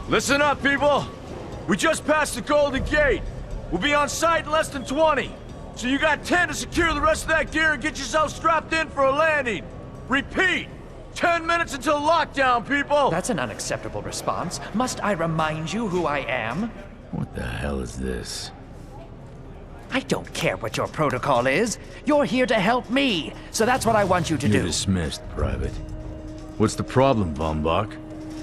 Listen up, people! We just passed the Golden Gate. We'll be on site in less than 20. So you got 10 to secure the rest of that gear and get yourself strapped in for a landing. Repeat! 10 minutes until lockdown, people! That's an unacceptable response. Must I remind you who I am? What the hell is this? I don't care what your protocol is. You're here to help me, so that's what I want you to You're do. dismissed, Private. What's the problem, Von Bach?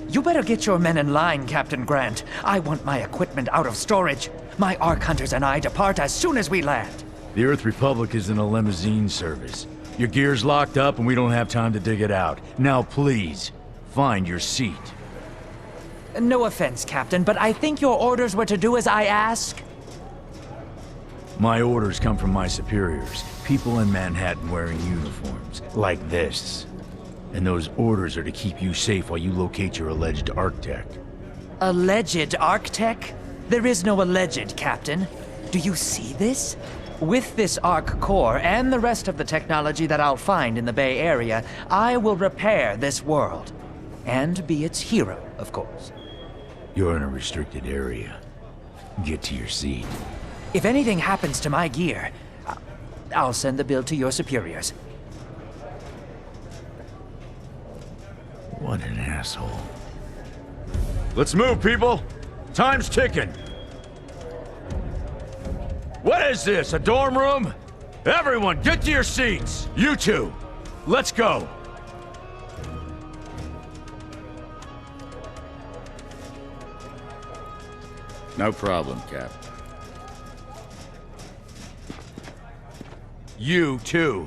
You better get your men in line, Captain Grant. I want my equipment out of storage. My Ark Hunters and I depart as soon as we land. The Earth Republic is in a limousine service. Your gear's locked up and we don't have time to dig it out. Now please, find your seat. No offense, Captain, but I think your orders were to do as I ask. My orders come from my superiors. People in Manhattan wearing uniforms, like this. And those orders are to keep you safe while you locate your alleged Arc-Tech. Alleged Arc-Tech? There is no alleged, Captain. Do you see this? With this Arc core and the rest of the technology that I'll find in the Bay Area, I will repair this world. And be its hero, of course. You're in a restricted area. Get to your seat. If anything happens to my gear, I'll send the bill to your superiors. What an asshole. Let's move, people! Time's ticking! What is this, a dorm room? Everyone, get to your seats! You two, let's go! No problem, Cap. You too.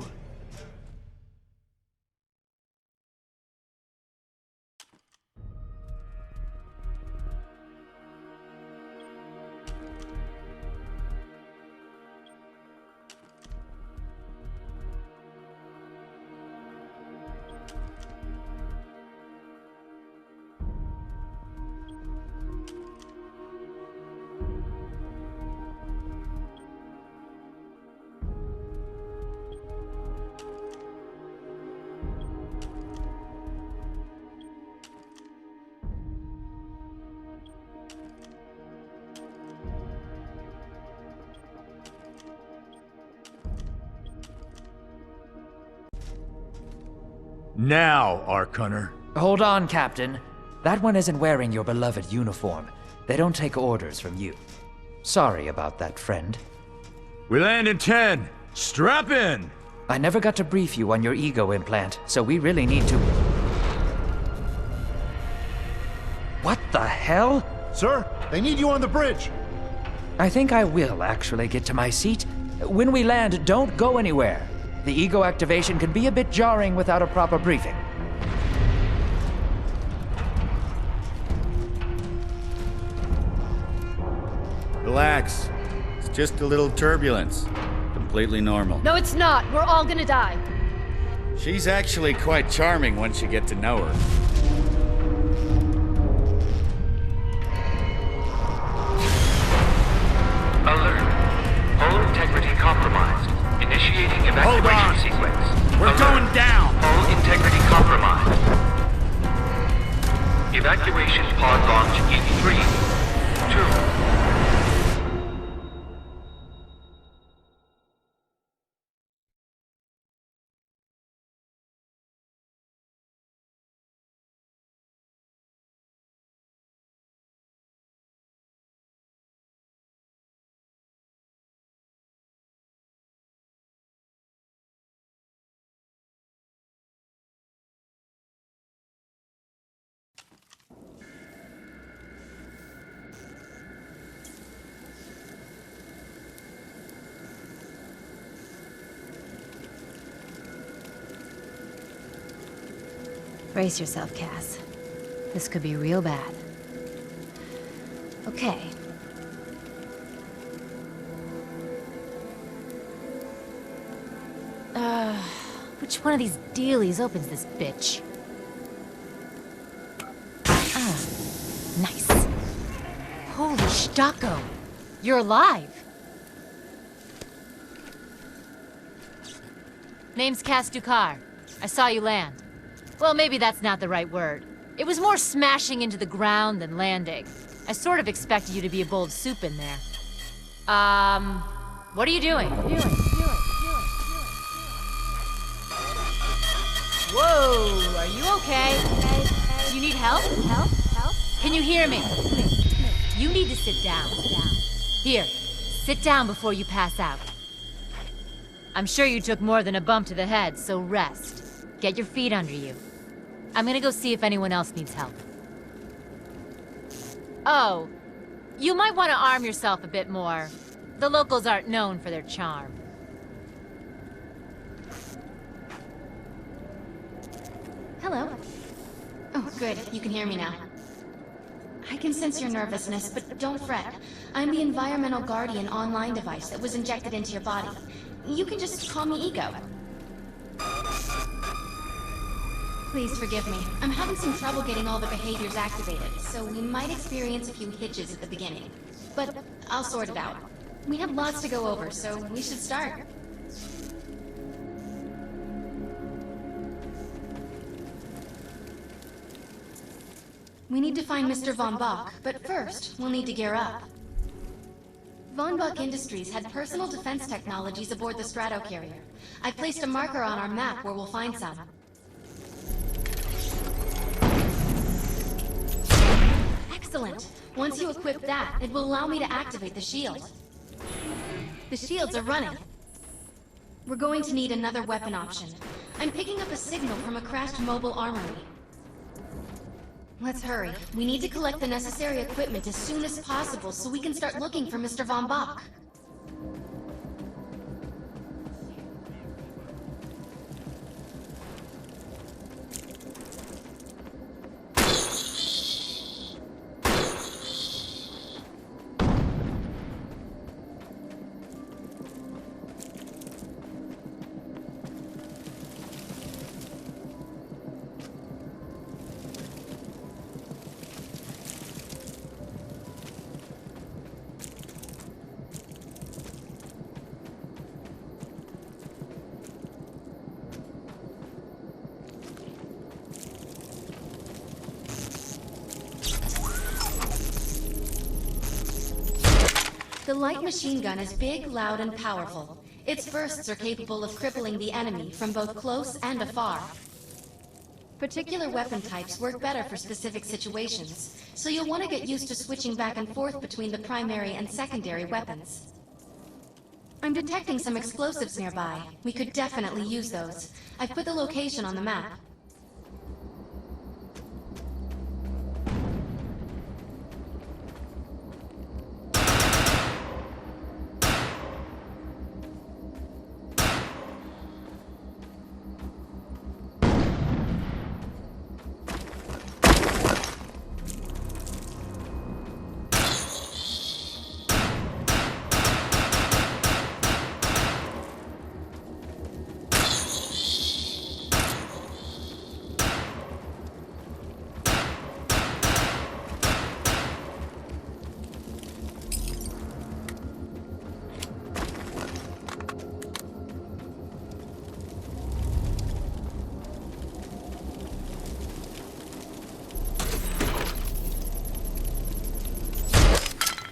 Now, Ark Hunter. Hold on, Captain. That one isn't wearing your beloved uniform. They don't take orders from you. Sorry about that, friend. We land in 10. Strap in! I never got to brief you on your ego implant, so we really need to... What the hell? Sir, they need you on the bridge. I think I will actually get to my seat. When we land, don't go anywhere. The ego activation can be a bit jarring without a proper briefing. Relax. It's just a little turbulence. Completely normal. No, it's not. We're all gonna die. She's actually quite charming once you get to know her. Alert. Hull integrity compromised. Initiating evacuation sequence. We're going down! Hull integrity compromised. Evacuation pod launch in 3, 2... Brace yourself, Cass. This could be real bad. Okay. Which one of these dealies opens this bitch? Nice. Holy Stocko! You're alive! Name's Cass Dukar. I saw you land. Well, maybe that's not the right word. It was more smashing into the ground than landing. I sort of expected you to be a bold soup in there. What are you doing? Whoa, are you okay? Do you need help? Can you hear me? You need to sit down. Here, sit down before you pass out. I'm sure you took more than a bump to the head, so rest. Get your feet under you. I'm gonna go see if anyone else needs help. Oh, you might want to arm yourself a bit more. The locals aren't known for their charm. Hello. Oh, good. You can hear me now. I can sense your nervousness, but don't fret. I'm the Environmental Guardian online device that was injected into your body. You can just call me Ego. Please forgive me. I'm having some trouble getting all the behaviors activated, so we might experience a few hitches at the beginning. But I'll sort it out. We have lots to go over, so we should start. We need to find Mr. Von Bach, but first, we'll need to gear up. Von Bach Industries had personal defense technologies aboard the Stratocarrier. I've placed a marker on our map where we'll find some. Excellent! Once you equip that, it will allow me to activate the shield. The shields are running. We're going to need another weapon option. I'm picking up a signal from a crashed mobile armory. Let's hurry. We need to collect the necessary equipment as soon as possible so we can start looking for Mr. Von Bach. The light machine gun is big, loud, and powerful. Its bursts are capable of crippling the enemy from both close and afar. Particular weapon types work better for specific situations, so you'll want to get used to switching back and forth between the primary and secondary weapons. I'm detecting some explosives nearby. We could definitely use those. I've put the location on the map.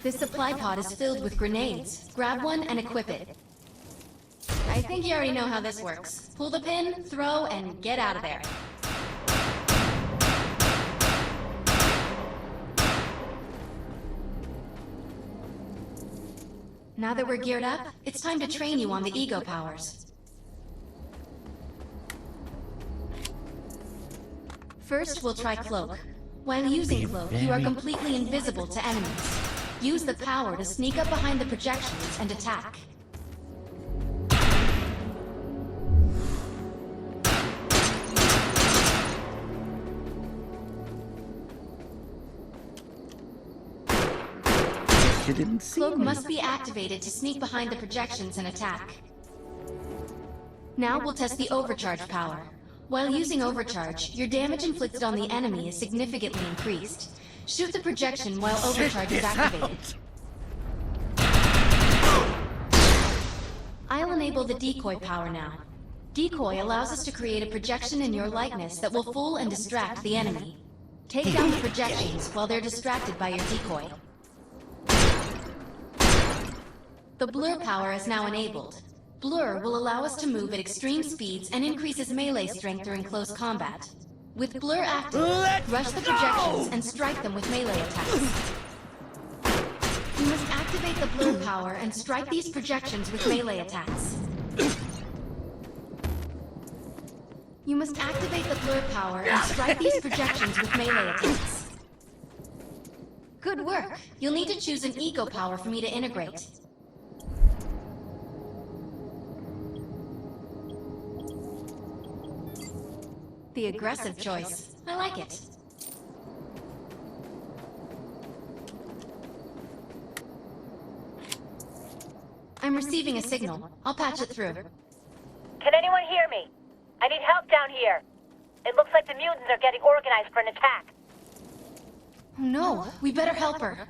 This supply pod is filled with grenades. Grab one and equip it. I think you already know how this works. Pull the pin, throw, and get out of there. Now that we're geared up, it's time to train you on the ego powers. First, we'll try Cloak. While using Cloak, you are completely invisible to enemies. Use the power to sneak up behind the projections and attack. You didn't see Cloak me. must be activated to sneak behind the projections and attack. Now we'll test the overcharge power. While using overcharge, your damage inflicted on the enemy is significantly increased. Shoot the projection while overcharge is activated. I'll enable the decoy power now. Decoy allows us to create a projection in your likeness that will fool and distract the enemy. Take down the projections while they're distracted by your decoy. The blur power is now enabled. Blur will allow us to move at extreme speeds and increases melee strength during close combat. With blur active, rush the projections and strike them with melee attacks. You must activate the blur power and strike these projections with melee attacks. You must activate the blur power and strike these projections with melee attacks. Good work. You'll need to choose an eco power for me to integrate. The aggressive choice. I like it. I'm receiving a signal. I'll patch it through. Can anyone hear me? I need help down here. It looks like the mutants are getting organized for an attack. Oh no, we better help her.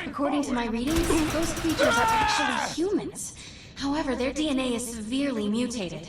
According to my readings, those creatures are actually humans. However, their DNA is severely mutated.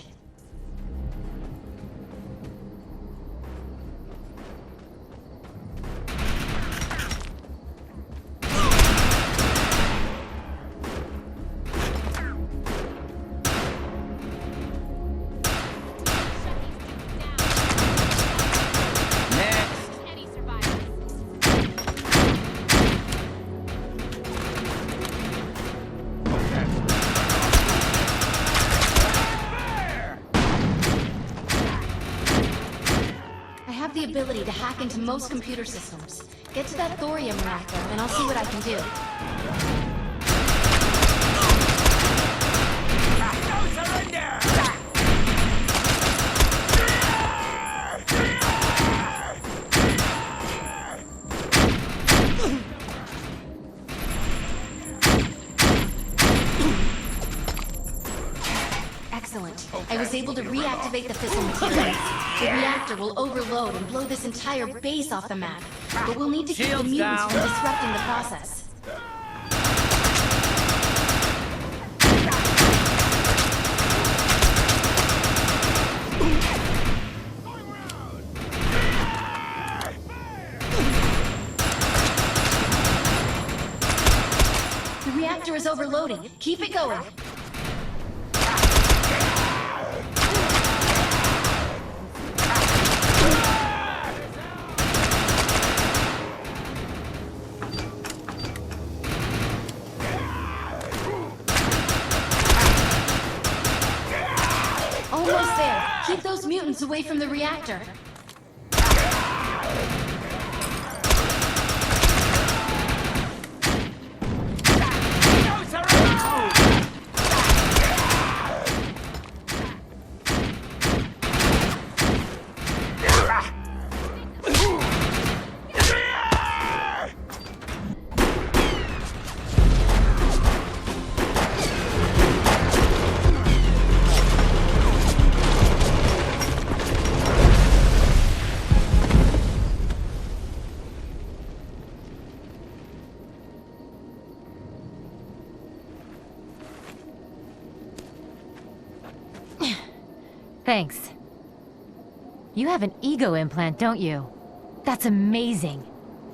The ability to hack into most computer systems. Get to that thorium reactor, and I'll see what I can do. No surrender! Excellent. I was able to reactivate the fissile materials. The reactor will overload and blow this entire base off the map. But we'll need to keep the mutants from disrupting the process. The reactor is overloading. Keep it going. Almost there. Keep those mutants away from the reactor. Thanks. You have an ego implant, don't you? That's amazing.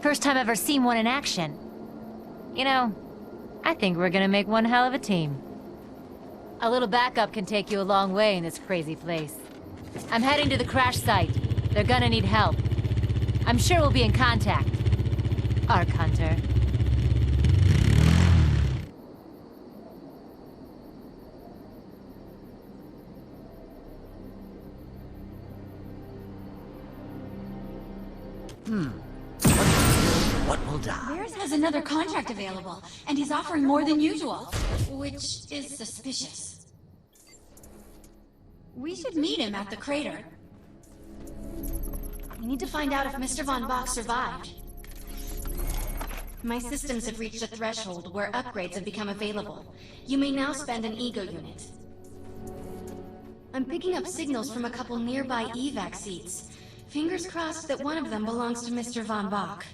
First time I've ever seen one in action. You know, I think we're gonna make one hell of a team. A little backup can take you a long way in this crazy place. I'm heading to the crash site. They're gonna need help. I'm sure we'll be in contact. Ark Hunter. What will die? Bears has another contract available, and he's offering more than usual, which is suspicious. We should meet him at the crater. We need to find out if Mr. Von Bach survived. My systems have reached a threshold where upgrades have become available. You may now spend an ego unit. I'm picking up signals from a couple nearby evac seats. Fingers crossed that one of them belongs to Mr. Von Bach.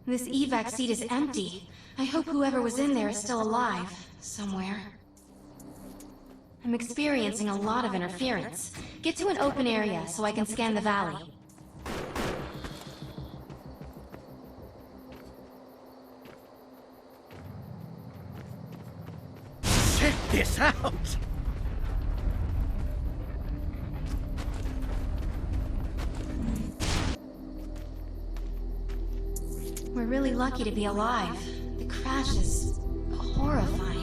This evac seat is empty. I hope whoever was in there is still alive, somewhere. I'm experiencing a lot of interference. Get to an open area so I can scan the valley. Check this out! We're really lucky to be alive. The crash is horrifying.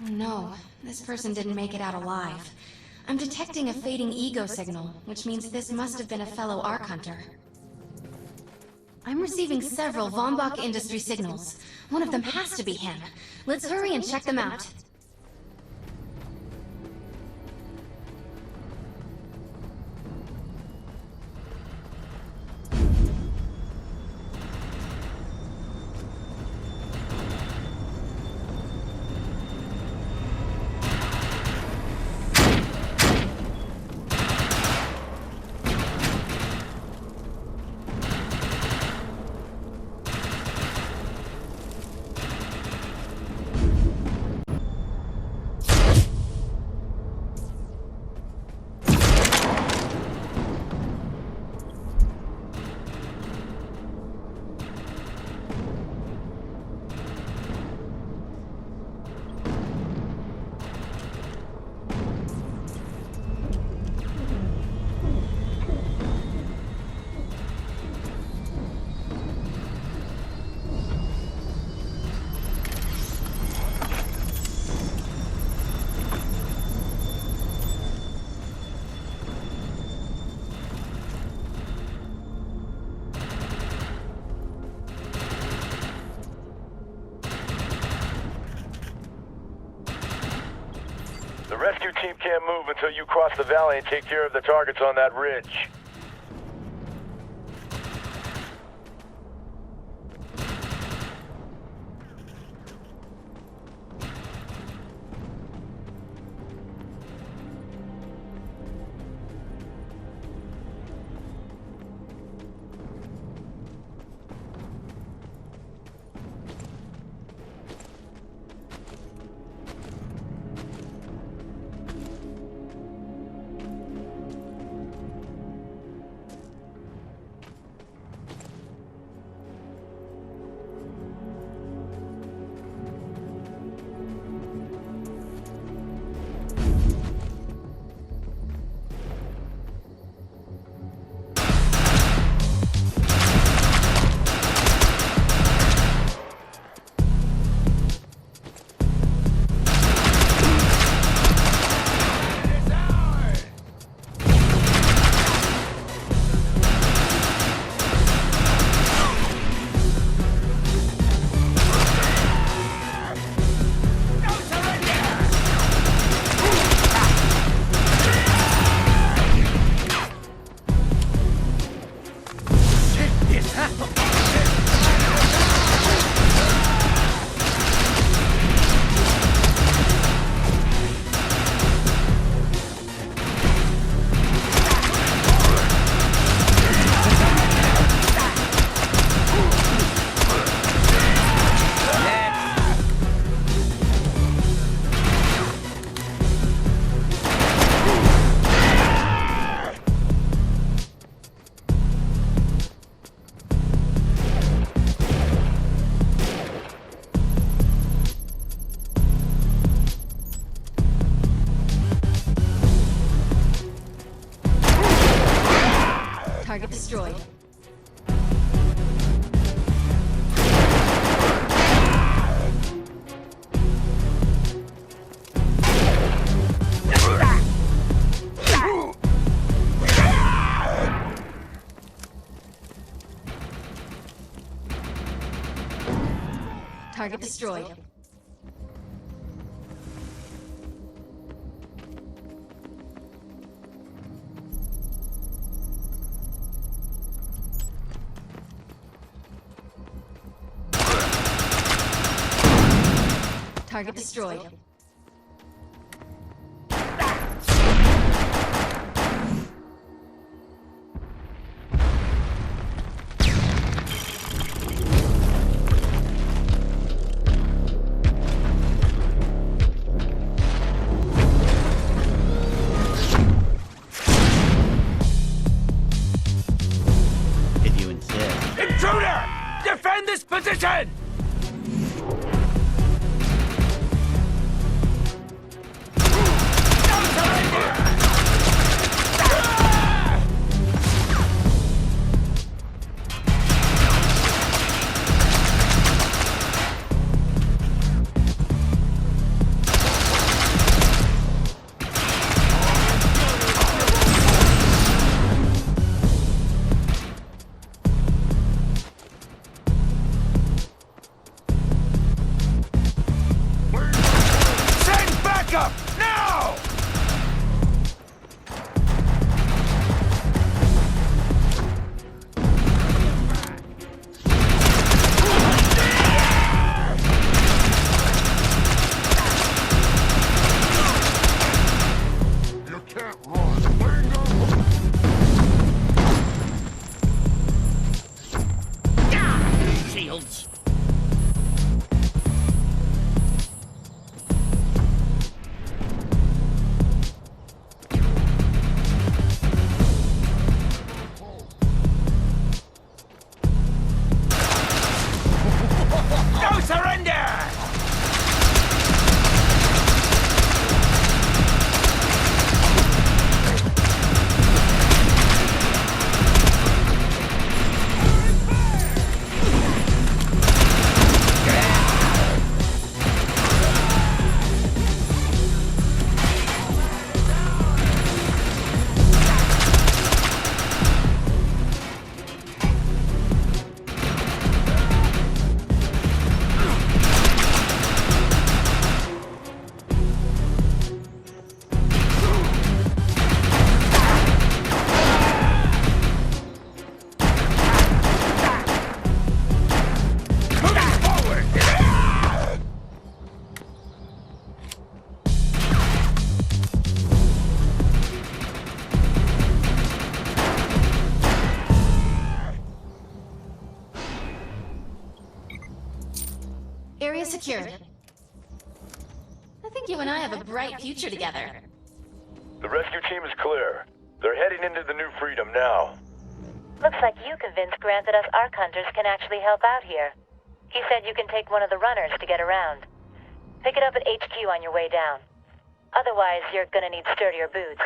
No, this person didn't make it out alive. I'm detecting a fading ego signal, which means this must have been a fellow Ark Hunter. I'm receiving several Von Bach Industry signals. One of them has to be him. Let's hurry and check them out. The rescue team can't move until you cross the valley and take care of the targets on that ridge. Target destroyed. Target destroyed. Target destroyed. If you insist. Intruder! Defend this position! Send backup! Now! You can't run. Bingo! Shields. No surrender! Area secured. I think you and I have a bright future together. The rescue team is clear. They're heading into the New Freedom now. Looks like you convinced Grant that us Ark Hunters can actually help out here. He said you can take one of the runners to get around. Pick it up at HQ on your way down. Otherwise, you're gonna need sturdier boots.